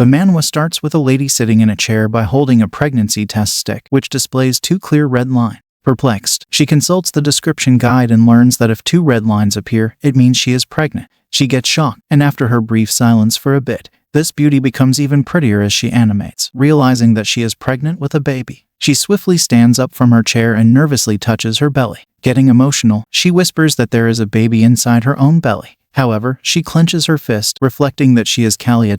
The manhwa starts with a lady sitting in a chair by holding a pregnancy test stick, which displays 2 clear red lines. Perplexed, she consults the description guide and learns that if 2 red lines appear, it means she is pregnant. She gets shocked, and after her brief silence for a bit, this beauty becomes even prettier as she animates, realizing that she is pregnant with a baby. She swiftly stands up from her chair and nervously touches her belly. Getting emotional, she whispers that there is a baby inside her own belly. However, she clenches her fist, reflecting that she is Callia,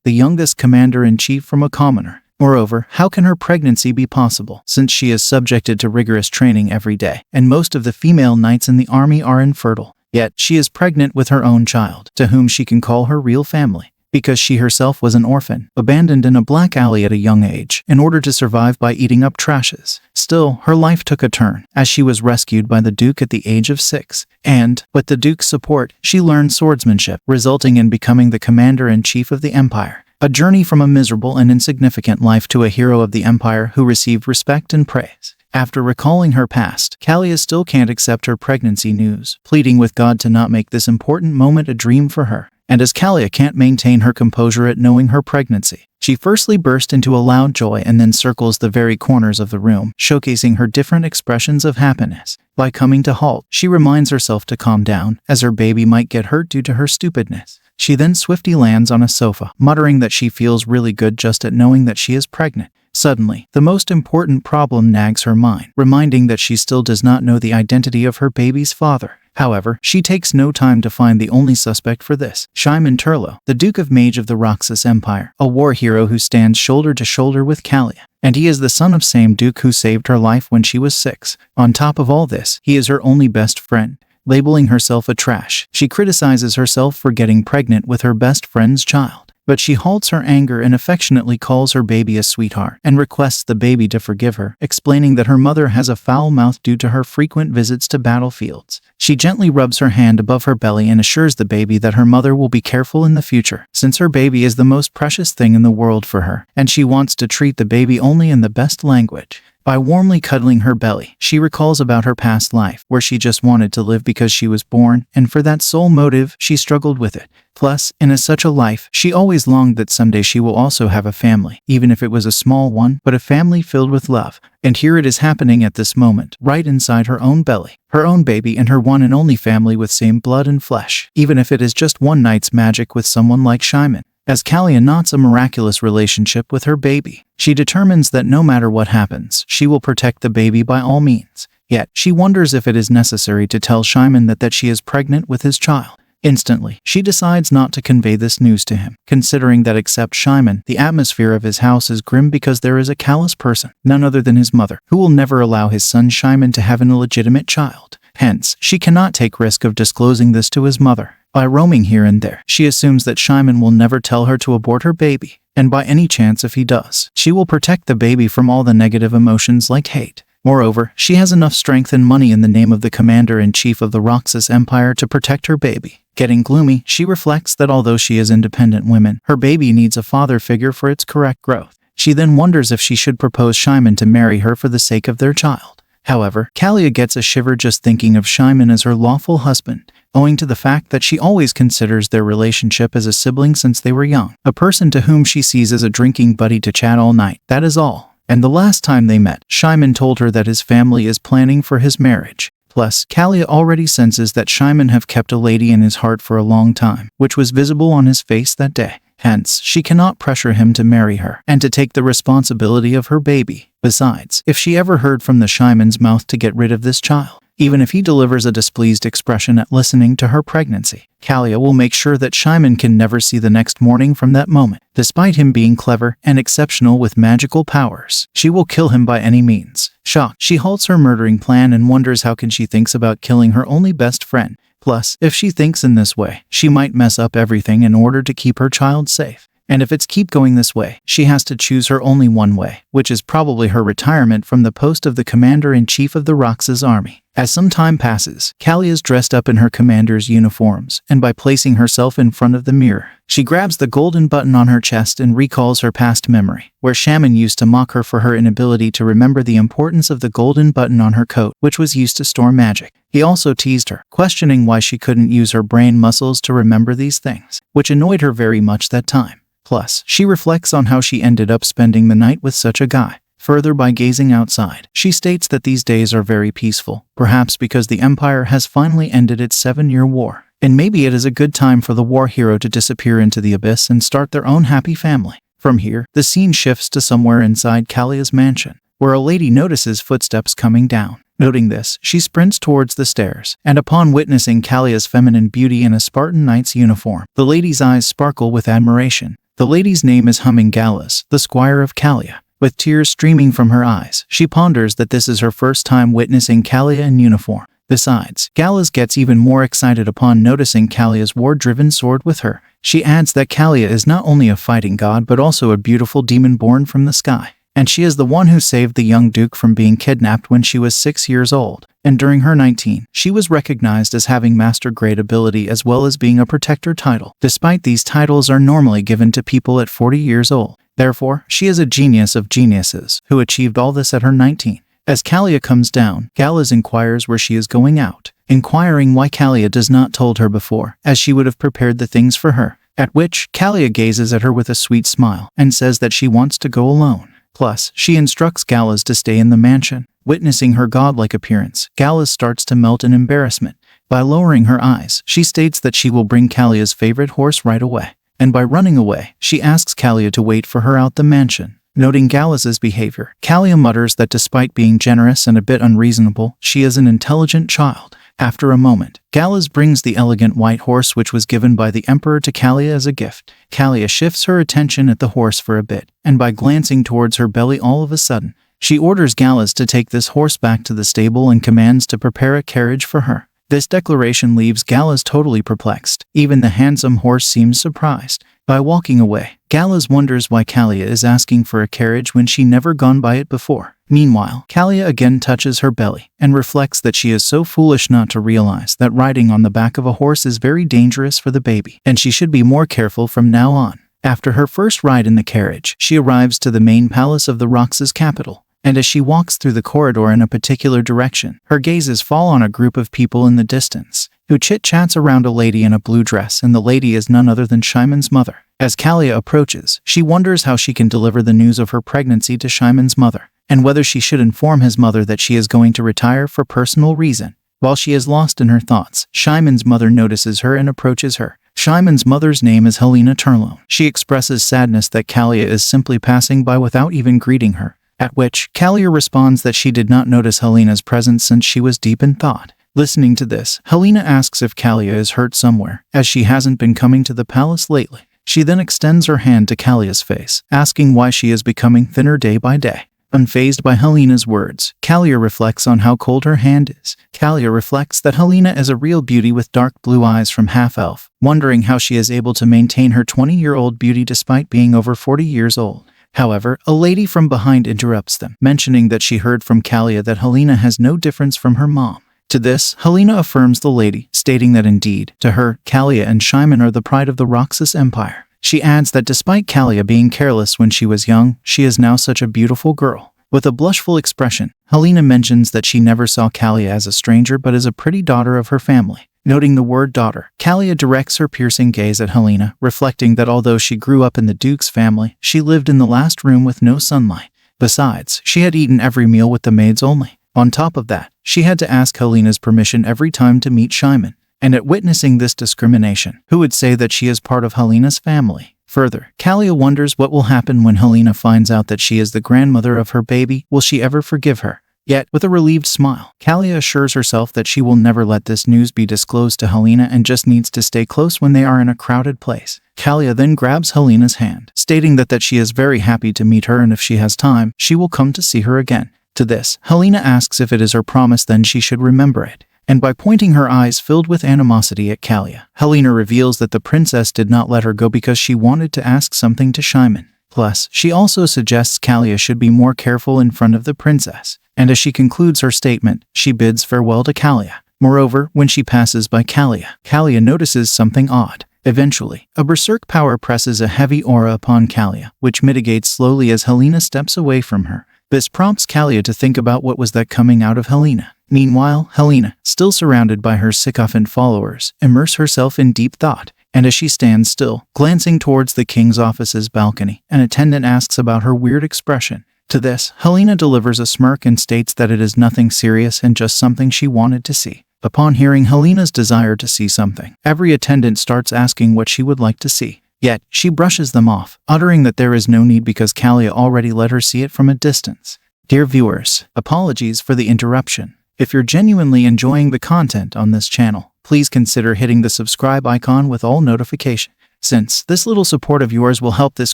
the youngest commander-in-chief from a commoner. Moreover, how can her pregnancy be possible, since she is subjected to rigorous training every day, and most of the female knights in the army are infertile? Yet, she is pregnant with her own child, to whom she can call her real family, because she herself was an orphan, abandoned in a black alley at a young age, in order to survive by eating up trashes. Still, her life took a turn, as she was rescued by the Duke at the age of 6, and, with the Duke's support, she learned swordsmanship, resulting in becoming the commander-in-chief of the empire. A journey from a miserable and insignificant life to a hero of the empire who received respect and praise. After recalling her past, Callia still can't accept her pregnancy news, pleading with God to not make this important moment a dream for her. And as Callia can't maintain her composure at knowing her pregnancy, she firstly bursts into a loud joy and then circles the very corners of the room, showcasing her different expressions of happiness. By coming to halt, she reminds herself to calm down, as her baby might get hurt due to her stupidness. She then swiftly lands on a sofa, muttering that she feels really good just at knowing that she is pregnant. Suddenly, the most important problem nags her mind, reminding that she still does not know the identity of her baby's father. However, she takes no time to find the only suspect for this, Shyman Terroan, the Duke of Mage of the Roxas Empire, a war hero who stands shoulder to shoulder with Callia. And he is the son of same Duke who saved her life when she was 6. On top of all this, he is her only best friend. Labeling herself a trash, she criticizes herself for getting pregnant with her best friend's child. But she halts her anger and affectionately calls her baby a sweetheart and requests the baby to forgive her, explaining that her mother has a foul mouth due to her frequent visits to battlefields. She gently rubs her hand above her belly and assures the baby that her mother will be careful in the future, since her baby is the most precious thing in the world for her, and she wants to treat the baby only in the best language. By warmly cuddling her belly, she recalls about her past life, where she just wanted to live because she was born, and for that sole motive, she struggled with it. Plus, in such a life, she always longed that someday she will also have a family, even if it was a small one, but a family filled with love. And here it is happening at this moment, right inside her own belly. Her own baby and her one and only family with same blood and flesh, even if it is just one night's magic with someone like Shyman. As Callia knots a miraculous relationship with her baby, she determines that no matter what happens, she will protect the baby by all means. Yet, she wonders if it is necessary to tell Shyman that she is pregnant with his child. Instantly, she decides not to convey this news to him, considering that except Shyman, the atmosphere of his house is grim because there is a callous person, none other than his mother, who will never allow his son Shyman to have an illegitimate child. Hence, she cannot take risk of disclosing this to his mother. By roaming here and there, she assumes that Shyman will never tell her to abort her baby, and by any chance if he does, she will protect the baby from all the negative emotions like hate. Moreover, she has enough strength and money in the name of the commander-in-chief of the Roxas Empire to protect her baby. Getting gloomy, she reflects that although she is independent woman, her baby needs a father figure for its correct growth. She then wonders if she should propose Shyman to marry her for the sake of their child. However, Callia gets a shiver just thinking of Shyman as her lawful husband, owing to the fact that she always considers their relationship as a sibling since they were young, a person to whom she sees as a drinking buddy to chat all night, that is all. And the last time they met, Shyman told her that his family is planning for his marriage. Plus, Callia already senses that Shyman have kept a lady in his heart for a long time, which was visible on his face that day. Hence, she cannot pressure him to marry her and to take the responsibility of her baby. Besides, if she ever heard from the Shyman's mouth to get rid of this child, even if he delivers a displeased expression at listening to her pregnancy, Callia will make sure that Shyman can never see the next morning from that moment. Despite him being clever and exceptional with magical powers, she will kill him by any means. Shocked, she halts her murdering plan and wonders how can she thinks about killing her only best friend. Plus, if she thinks in this way, she might mess up everything in order to keep her child safe. And if it's keep going this way, she has to choose her only one way, which is probably her retirement from the post of the commander-in-chief of the Roxas army. As some time passes, Callia is dressed up in her commander's uniforms, and by placing herself in front of the mirror, she grabs the golden button on her chest and recalls her past memory, where Shyman used to mock her for her inability to remember the importance of the golden button on her coat, which was used to store magic. He also teased her, questioning why she couldn't use her brain muscles to remember these things, which annoyed her very much that time. Plus, she reflects on how she ended up spending the night with such a guy. Further, by gazing outside, she states that these days are very peaceful, perhaps because the Empire has finally ended its 7-year war. And maybe it is a good time for the war hero to disappear into the abyss and start their own happy family. From here, the scene shifts to somewhere inside Callia's mansion, where a lady notices footsteps coming down. Noting this, she sprints towards the stairs, and upon witnessing Callia's feminine beauty in a Spartan knight's uniform, the lady's eyes sparkle with admiration. The lady's name is Gallas, the squire of Callia. With tears streaming from her eyes, she ponders that this is her first time witnessing Callia in uniform. Besides, Gallas gets even more excited upon noticing Callia's war-driven sword with her. She adds that Callia is not only a fighting god but also a beautiful demon born from the sky. And she is the one who saved the young duke from being kidnapped when she was 6 years old. And during her 19, she was recognized as having master grade ability as well as being a protector title. Despite these titles are normally given to people at 40 years old. Therefore, she is a genius of geniuses who achieved all this at her 19. As Callia comes down, Gallas inquires where she is going out, inquiring why Callia does not told her before, as she would have prepared the things for her. At which, Callia gazes at her with a sweet smile and says that she wants to go alone. Plus, she instructs Gallas to stay in the mansion. Witnessing her godlike appearance, Gallas starts to melt in embarrassment. By lowering her eyes, she states that she will bring Callia's favorite horse right away. And by running away, she asks Callia to wait for her out the mansion. Noting Gallas's behavior, Callia mutters that despite being generous and a bit unreasonable, she is an intelligent child. After a moment, Gallas brings the elegant white horse which was given by the Emperor to Callia as a gift. Callia shifts her attention at the horse for a bit, and by glancing towards her belly all of a sudden, she orders Gallas to take this horse back to the stable and commands to prepare a carriage for her. This declaration leaves Gallas totally perplexed. Even the handsome horse seems surprised. By walking away, Gallas wonders why Callia is asking for a carriage when she never gone by it before. Meanwhile, Callia again touches her belly and reflects that she is so foolish not to realize that riding on the back of a horse is very dangerous for the baby, and she should be more careful from now on. After her first ride in the carriage, she arrives to the main palace of the Roxas capital. And as she walks through the corridor in a particular direction, her gazes fall on a group of people in the distance, who chit-chats around a lady in a blue dress, and the lady is none other than Shyman's mother. As Callia approaches, she wonders how she can deliver the news of her pregnancy to Shyman's mother, and whether she should inform his mother that she is going to retire for personal reason. While she is lost in her thoughts, Shyman's mother notices her and approaches her. Shyman's mother's name is Shyman Terroan. She expresses sadness that Callia is simply passing by without even greeting her. At which, Callia responds that she did not notice Helena's presence since she was deep in thought. Listening to this, Helena asks if Callia is hurt somewhere, as she hasn't been coming to the palace lately. She then extends her hand to Callia's face, asking why she is becoming thinner day by day. Unfazed by Helena's words, Callia reflects on how cold her hand is. Callia reflects that Helena is a real beauty with dark blue eyes from half-elf, wondering how she is able to maintain her 20-year-old beauty despite being over 40 years old. However, a lady from behind interrupts them, mentioning that she heard from Callia that Helena has no difference from her mom. To this, Helena affirms the lady, stating that indeed, to her, Callia and Shyman are the pride of the Roxas Empire. She adds that despite Callia being careless when she was young, she is now such a beautiful girl. With a blushful expression, Helena mentions that she never saw Callia as a stranger but as a pretty daughter of her family. Noting the word daughter, Callia directs her piercing gaze at Helena, reflecting that although she grew up in the Duke's family, she lived in the last room with no sunlight. Besides, she had eaten every meal with the maids only. On top of that, she had to ask Helena's permission every time to meet Shyman. And at witnessing this discrimination, who would say that she is part of Helena's family? Further, Callia wonders what will happen when Helena finds out that she is the grandmother of her baby. Will she ever forgive her? Yet, with a relieved smile, Callia assures herself that she will never let this news be disclosed to Helena and just needs to stay close when they are in a crowded place. Callia then grabs Helena's hand, stating that she is very happy to meet her and if she has time, she will come to see her again. To this, Helena asks if it is her promise, then she should remember it. And by pointing her eyes filled with animosity at Callia, Helena reveals that the princess did not let her go because she wanted to ask something to Shyman. Plus, she also suggests Callia should be more careful in front of the princess. And as she concludes her statement, she bids farewell to Callia. Moreover, when she passes by Callia, Callia notices something odd. Eventually, a berserk power presses a heavy aura upon Callia, which mitigates slowly as Helena steps away from her. This prompts Callia to think about what was that coming out of Helena. Meanwhile, Helena, still surrounded by her sycophant followers, immerses herself in deep thought. and as she stands still, glancing towards the king's office's balcony, an attendant asks about her weird expression. To this, Helena delivers a smirk and states that it is nothing serious and just something she wanted to see. Upon hearing Helena's desire to see something, every attendant starts asking what she would like to see. Yet, she brushes them off, uttering that there is no need because Callia already let her see it from a distance. Dear viewers, apologies for the interruption. If you're genuinely enjoying the content on this channel, please consider hitting the subscribe icon with all notifications, since this little support of yours will help this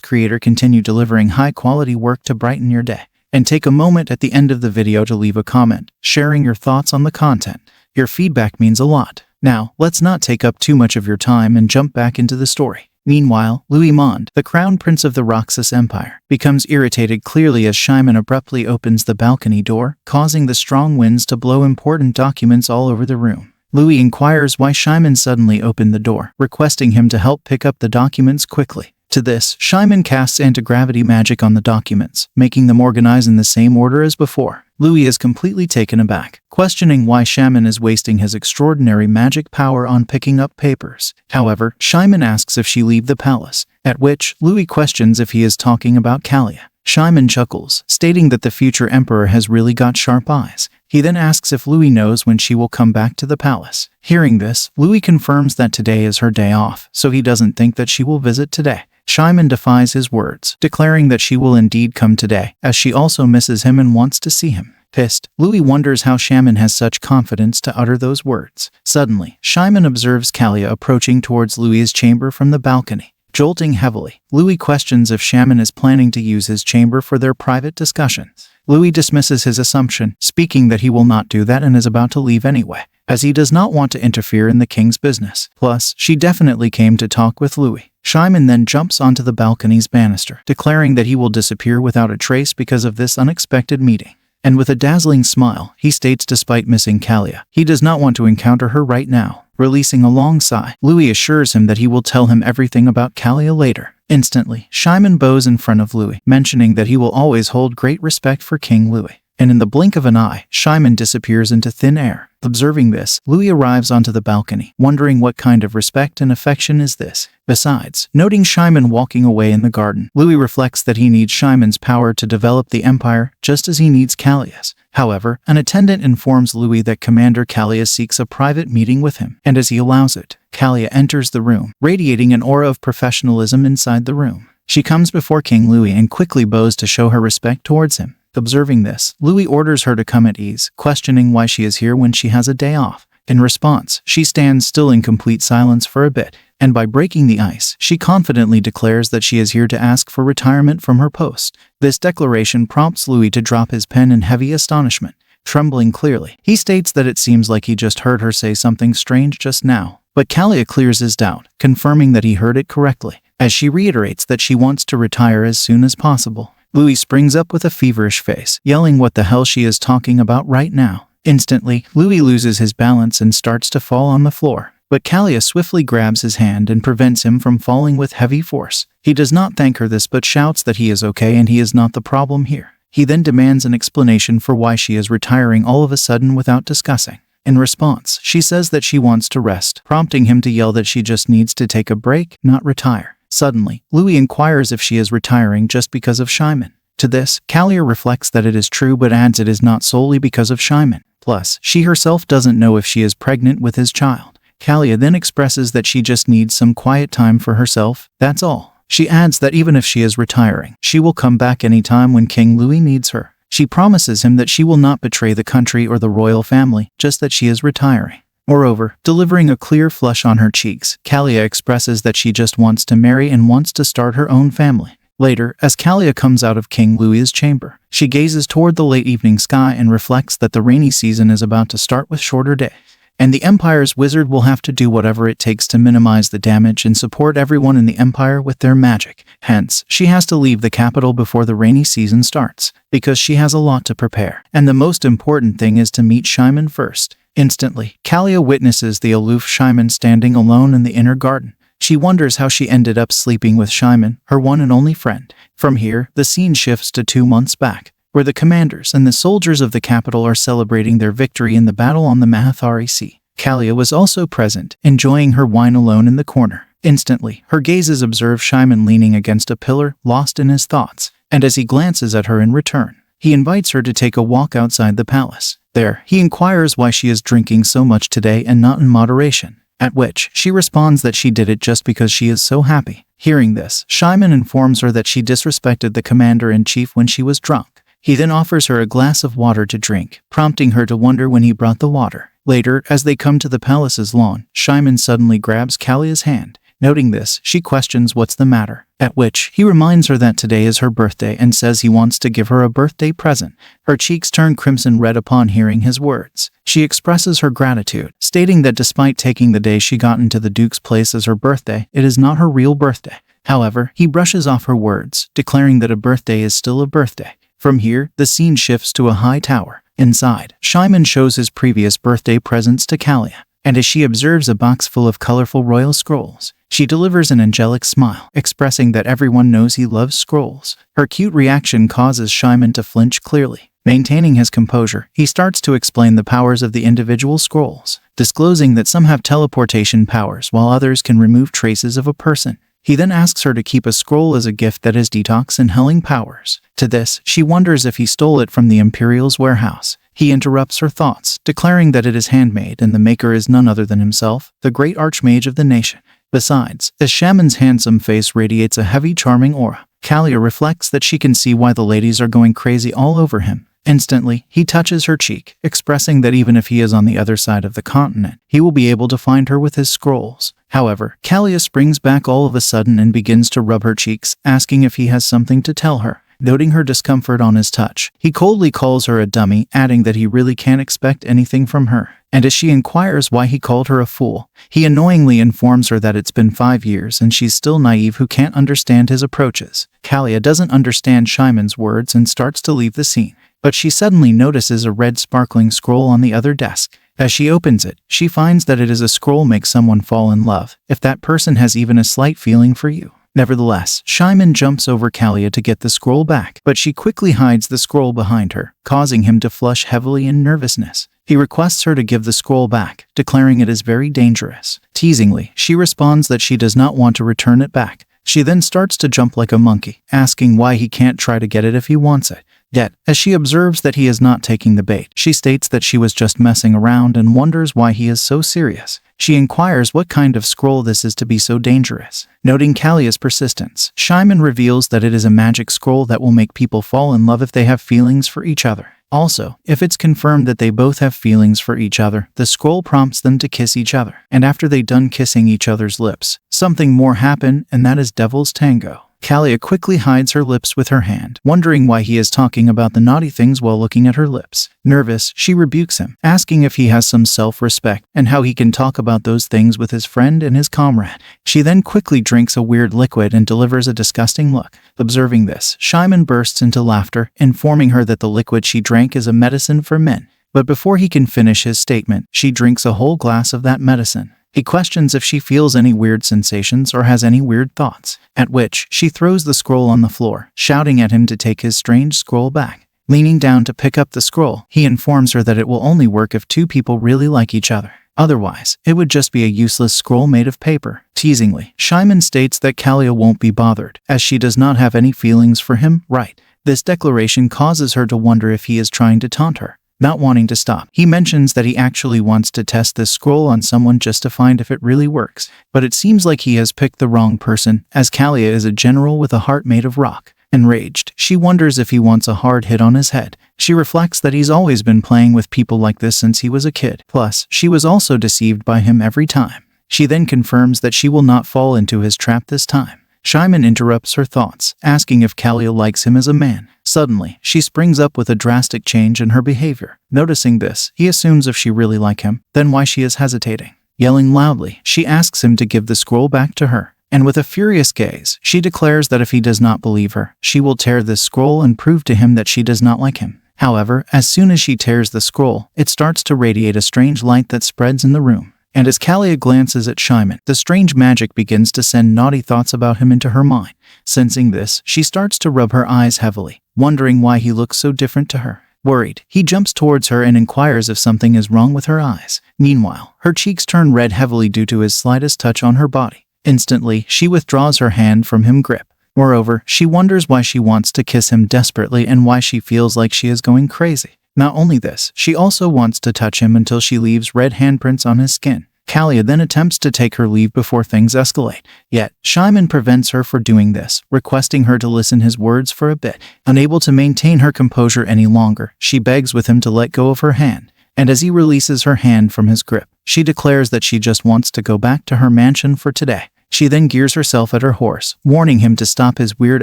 creator continue delivering high-quality work to brighten your day. And take a moment at the end of the video to leave a comment, sharing your thoughts on the content. Your feedback means a lot. Now, let's not take up too much of your time and jump back into the story. Meanwhile, Louis Mond, the crown prince of the Roxas Empire, becomes irritated clearly as Shyman abruptly opens the balcony door, causing the strong winds to blow important documents all over the room. Louis inquires why Shyman suddenly opened the door, requesting him to help pick up the documents quickly. To this, Shyman casts anti-gravity magic on the documents, making them organize in the same order as before. Louis is completely taken aback, questioning why Shyman is wasting his extraordinary magic power on picking up papers. However, Shyman asks if she leave the palace, at which Louis questions if he is talking about Callia. Shyman chuckles, stating that the future emperor has really got sharp eyes. He then asks if Louis knows when she will come back to the palace. Hearing this, Louis confirms that today is her day off, so he doesn't think that she will visit today. Shyman defies his words, declaring that she will indeed come today, as she also misses him and wants to see him. Pissed, Louis wonders how Shyman has such confidence to utter those words. Suddenly, Shyman observes Callia approaching towards Louis's chamber from the balcony. Jolting heavily, Louis questions if Shyman is planning to use his chamber for their private discussions. Louis dismisses his assumption, speaking that he will not do that and is about to leave anyway, as he does not want to interfere in the king's business. Plus, she definitely came to talk with Louis. Shyman then jumps onto the balcony's banister, declaring that he will disappear without a trace because of this unexpected meeting. And with a dazzling smile, he states despite missing Callia, he does not want to encounter her right now. Releasing a long sigh, Louis assures him that he will tell him everything about Callia later. Instantly, Shyman bows in front of Louis, mentioning that he will always hold great respect for King Louis. And in the blink of an eye, Shyman disappears into thin air. Observing this, Louis arrives onto the balcony, wondering what kind of respect and affection is this. Besides, noting Shyman walking away in the garden, Louis reflects that he needs Shyman's power to develop the empire, just as he needs Callia's. However, an attendant informs Louis that Commander Callia seeks a private meeting with him, and as he allows it, Callia enters the room, radiating an aura of professionalism inside the room. She comes before King Louis and quickly bows to show her respect towards him. Observing this, Louis orders her to come at ease, questioning why she is here when she has a day off. In response, she stands still in complete silence for a bit, and by breaking the ice, she confidently declares that she is here to ask for retirement from her post. This declaration prompts Louis to drop his pen in heavy astonishment. Trembling clearly, he states that it seems like he just heard her say something strange just now. But Callia clears his doubt, confirming that he heard it correctly, as she reiterates that she wants to retire as soon as possible. Louis springs up with a feverish face, yelling what the hell she is talking about right now. Instantly, Louis loses his balance and starts to fall on the floor. But Callia swiftly grabs his hand and prevents him from falling with heavy force. He does not thank her this but shouts that he is okay and he is not the problem here. He then demands an explanation for why she is retiring all of a sudden without discussing. In response, she says that she wants to rest, prompting him to yell that she just needs to take a break, not retire. Suddenly, Louis inquires if she is retiring just because of Shyman. To this, Callia reflects that it is true but adds it is not solely because of Shyman. Plus, she herself doesn't know if she is pregnant with his child. Callia then expresses that she just needs some quiet time for herself, that's all. She adds that even if she is retiring, she will come back anytime when King Louis needs her. She promises him that she will not betray the country or the royal family, just that she is retiring. Moreover, delivering a clear flush on her cheeks, Callia expresses that she just wants to marry and wants to start her own family. Later, as Callia comes out of King Louis's chamber, she gazes toward the late evening sky and reflects that the rainy season is about to start with shorter days, and the Empire's wizard will have to do whatever it takes to minimize the damage and support everyone in the Empire with their magic. Hence, she has to leave the capital before the rainy season starts, because she has a lot to prepare, and the most important thing is to meet Shyman first. Instantly, Callia witnesses the aloof Shyman standing alone in the inner garden. She wonders how she ended up sleeping with Shyman, her one and only friend. From here, the scene shifts to 2 months back, where the commanders and the soldiers of the capital are celebrating their victory in the battle on the Mahathari Sea. Callia was also present, enjoying her wine alone in the corner. Instantly, her gazes observe Shyman leaning against a pillar, lost in his thoughts, and as he glances at her in return, he invites her to take a walk outside the palace. There, he inquires why she is drinking so much today and not in moderation, at which she responds that she did it just because she is so happy. Hearing this, Shyman informs her that she disrespected the commander-in-chief when she was drunk. He then offers her a glass of water to drink, prompting her to wonder when he brought the water. Later, as they come to the palace's lawn, Shyman suddenly grabs Callia's hand. Noting this, she questions what's the matter, at which he reminds her that today is her birthday and says he wants to give her a birthday present. Her cheeks turn crimson red upon hearing his words. She expresses her gratitude, stating that despite taking the day she got into the Duke's place as her birthday, it is not her real birthday. However, he brushes off her words, declaring that a birthday is still a birthday. From here, the scene shifts to a high tower. Inside, Shyman shows his previous birthday presents to Callia, and as she observes a box full of colorful royal scrolls, she delivers an angelic smile, expressing that everyone knows he loves scrolls. Her cute reaction causes Shyman to flinch clearly. Maintaining his composure, he starts to explain the powers of the individual scrolls, disclosing that some have teleportation powers while others can remove traces of a person. He then asks her to keep a scroll as a gift that has detox and healing powers. To this, she wonders if he stole it from the Imperial's warehouse. He interrupts her thoughts, declaring that it is handmade and the maker is none other than himself, the great archmage of the nation. Besides, as Shaman's handsome face radiates a heavy, charming aura, Callia reflects that she can see why the ladies are going crazy all over him. Instantly, he touches her cheek, expressing that even if he is on the other side of the continent, he will be able to find her with his scrolls. However, Callia springs back all of a sudden and begins to rub her cheeks, asking if he has something to tell her. Noting her discomfort on his touch, he coldly calls her a dummy, adding that he really can't expect anything from her. And as she inquires why he called her a fool, he annoyingly informs her that it's been 5 years and she's still naive who can't understand his approaches. Callia doesn't understand Shyman's words and starts to leave the scene, but she suddenly notices a red sparkling scroll on the other desk. As she opens it, she finds that it is a scroll make someone fall in love, if that person has even a slight feeling for you. Nevertheless, Shyman jumps over Callia to get the scroll back, but she quickly hides the scroll behind her, causing him to flush heavily in nervousness. He requests her to give the scroll back, declaring it is very dangerous. Teasingly, she responds that she does not want to return it back. She then starts to jump like a monkey, asking why he can't try to get it if he wants it. Yet, as she observes that he is not taking the bait, she states that she was just messing around and wonders why he is so serious. She inquires what kind of scroll this is to be so dangerous. Noting Callia's persistence, Shyman reveals that it is a magic scroll that will make people fall in love if they have feelings for each other. Also, if it's confirmed that they both have feelings for each other, the scroll prompts them to kiss each other. And after they done kissing each other's lips, something more happen, and that is Devil's Tango. Callia quickly hides her lips with her hand, wondering why he is talking about the naughty things while looking at her lips. Nervous, she rebukes him, asking if he has some self-respect and how he can talk about those things with his friend and his comrade. She then quickly drinks a weird liquid and delivers a disgusting look. Observing this, Shyman bursts into laughter, informing her that the liquid she drank is a medicine for men. But before he can finish his statement, she drinks a whole glass of that medicine. He questions if she feels any weird sensations or has any weird thoughts, at which she throws the scroll on the floor, shouting at him to take his strange scroll back. Leaning down to pick up the scroll, he informs her that it will only work if two people really like each other. Otherwise, it would just be a useless scroll made of paper. Teasingly, Shyman states that Callia won't be bothered, as she does not have any feelings for him, right? This declaration causes her to wonder if he is trying to taunt her. Not wanting to stop, he mentions that he actually wants to test this scroll on someone just to find if it really works. But it seems like he has picked the wrong person, as Callia is a general with a heart made of rock. Enraged, she wonders if he wants a hard hit on his head. She reflects that he's always been playing with people like this since he was a kid. Plus, she was also deceived by him every time. She then confirms that she will not fall into his trap this time. Shyman interrupts her thoughts, asking if Callia likes him as a man. Suddenly, she springs up with a drastic change in her behavior. Noticing this, he assumes if she really like him, then why she is hesitating. Yelling loudly, she asks him to give the scroll back to her. And with a furious gaze, she declares that if he does not believe her, she will tear this scroll and prove to him that she does not like him. However, as soon as she tears the scroll, it starts to radiate a strange light that spreads in the room. And as Callia glances at Shyman, the strange magic begins to send naughty thoughts about him into her mind. Sensing this, she starts to rub her eyes heavily, wondering why he looks so different to her. Worried, he jumps towards her and inquires if something is wrong with her eyes. Meanwhile, her cheeks turn red heavily due to his slightest touch on her body. Instantly, she withdraws her hand from his grip. Moreover, she wonders why she wants to kiss him desperately and why she feels like she is going crazy. Not only this, she also wants to touch him until she leaves red handprints on his skin. Callia then attempts to take her leave before things escalate. Yet, Shyman prevents her from doing this, requesting her to listen his words for a bit. Unable to maintain her composure any longer, she begs with him to let go of her hand. And as he releases her hand from his grip, she declares that she just wants to go back to her mansion for today. She then gears herself at her horse, warning him to stop his weird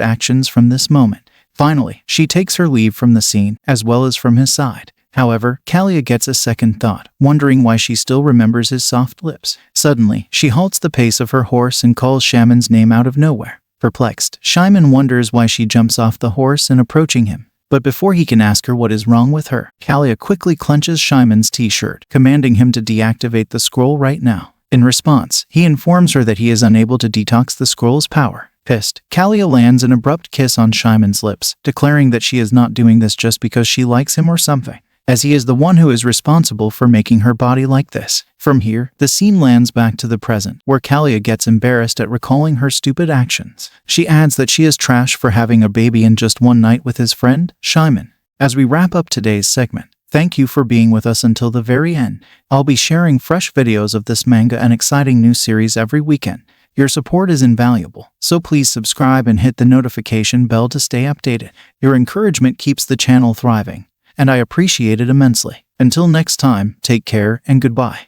actions from this moment. Finally, she takes her leave from the scene, as well as from his side. However, Callia gets a second thought, wondering why she still remembers his soft lips. Suddenly, she halts the pace of her horse and calls Shyman's name out of nowhere. Perplexed, Shyman wonders why she jumps off the horse and approaching him. But before he can ask her what is wrong with her, Callia quickly clenches Shyman's t-shirt, commanding him to deactivate the scroll right now. In response, he informs her that he is unable to detox the scroll's power. Pissed, Callia lands an abrupt kiss on Shyman's lips, declaring that she is not doing this just because she likes him or something, as he is the one who is responsible for making her body like this. From here, the scene lands back to the present, where Callia gets embarrassed at recalling her stupid actions. She adds that she is trash for having a baby in just one night with his friend, Shyman. As we wrap up today's segment, thank you for being with us until the very end. I'll be sharing fresh videos of this manga and exciting new series every weekend. Your support is invaluable, so please subscribe and hit the notification bell to stay updated. Your encouragement keeps the channel thriving, and I appreciate it immensely. Until next time, take care and goodbye.